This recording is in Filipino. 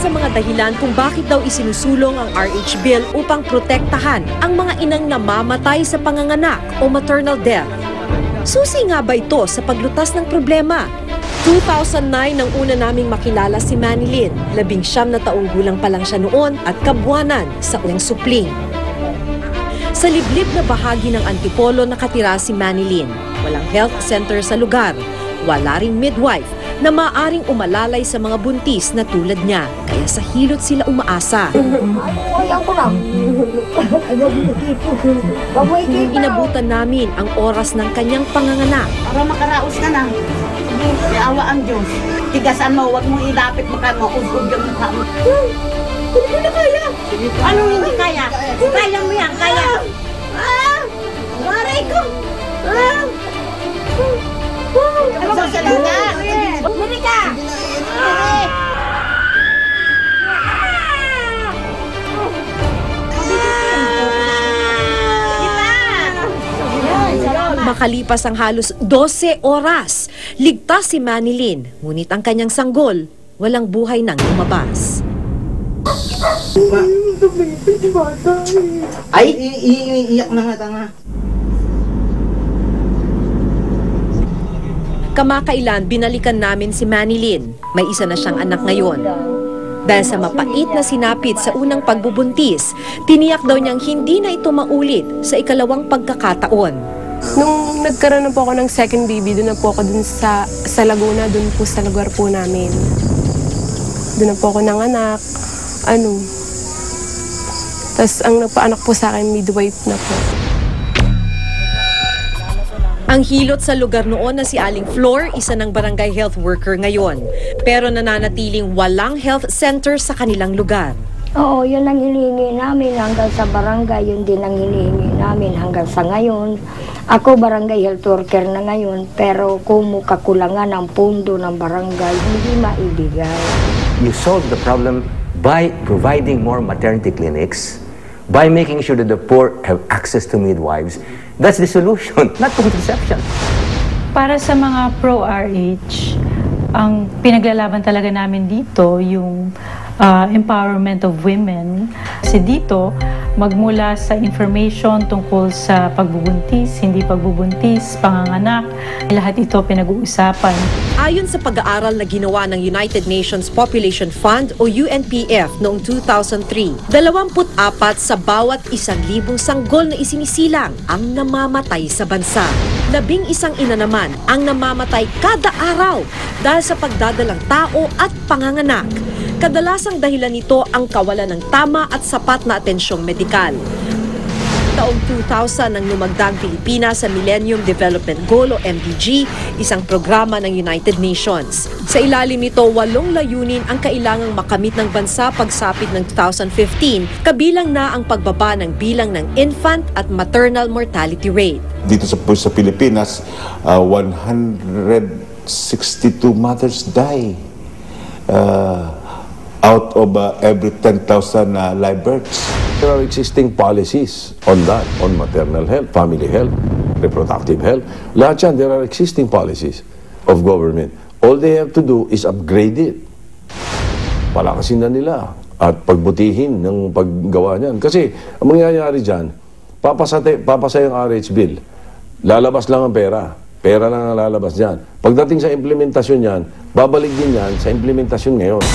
sa mga dahilan kung bakit daw isinusulong ang RH Bill upang protektahan ang mga inang namamatay sa panganganak o maternal death. Susi nga ba ito sa paglutas ng problema? 2009 nang una naming makilala si Manilyn. 19 na taong gulang pa lang siya noon at kabuanan sa supling. Sa liblib na bahagi ng Antipolo nakatira si Manilyn. Walang health center sa lugar. Wala ring midwife na maaaring umalalay sa mga buntis na tulad niya. Kaya sa hilot sila umaasa. Inabutan namin ang oras ng kanyang panganganak. Para makaraos ka na. Sige, awa ang Diyos. Tigasan mo, huwag mong idapit maka mo. Usog yung mukha mo. Hindi na kaya. Anong hindi kaya? Kaya mo yan, kaya. Maray ko. Ano ba sa luna? Bumili ka! Makalipas ang halos 12 oras, ligtas si Manilyn. Ngunit ang kanyang sanggol, walang buhay nang lumabas. Ay, iiyak na nga tanga. Kamakailan, binalikan namin si Manilyn. May isa na siyang anak ngayon. Dahil sa mapait na sinapit sa unang pagbubuntis, tiniyak daw niyang hindi na ito maulit sa ikalawang pagkakataon. Nung nagkaroon na po ako ng second baby, doon na po ako dun sa Laguna, doon po sa lugar po namin. Doon na po ako nanganak. Tapos ang nagpaanak po sa akin, midwife na po. Ang hilot sa lugar noon na si Aling Flor, isa ng barangay health worker ngayon. Pero nananatiling walang health center sa kanilang lugar. Oo, yun ang hinihingi namin hanggang sa barangay. Yun din ang hinihingi namin hanggang sa ngayon. Ako barangay health worker na ngayon, pero kung kakulangan ng pundo ng barangay, hindi maibigay. You solve the problem by providing more maternity clinics, by making sure that the poor have access to midwives. That's the solution, not contraception. Para sa mga pro-RH, ang pinaglalaban talaga namin dito, yung empowerment of women. Kasi dito, magmula sa information tungkol sa pagbubuntis, hindi pagbubuntis, panganganak, lahat ito pinag-uusapan. Ayon sa pag-aaral na ginawa ng United Nations Population Fund o UNPF noong 2003, 24 sa bawat 1,000 sanggol na isinisilang ang namamatay sa bansa. 11 ina naman ang namamatay kada araw dahil sa pagdadalang tao at panganganak. Kadalasang dahilan nito ang kawalan ng tama at sapat na atensyong medikal. Taong 2000 nang lumagda ang Pilipinas sa Millennium Development Goal o MDG, isang programa ng United Nations. Sa ilalim nito, 8 layunin ang kailangang makamit ng bansa pagsapit ng 2015, kabilang na ang pagbaba ng bilang ng infant at maternal mortality rate. Dito sa Pilipinas, 162 mothers die out of every 10,000 live births. There are existing policies on that, on maternal health, family health, reproductive health. Lahat yan, there are existing policies of government. All they have to do is upgrade it. Palakasin na nila at pagbutihin ng paggawa niyan. Kasi ang mangyayari dyan, papasay ang RH Bill. Lalabas lang ang pera. Pera lang ang lalabas dyan. Pagdating sa implementasyon yan, babalik din yan sa implementasyon ngayon.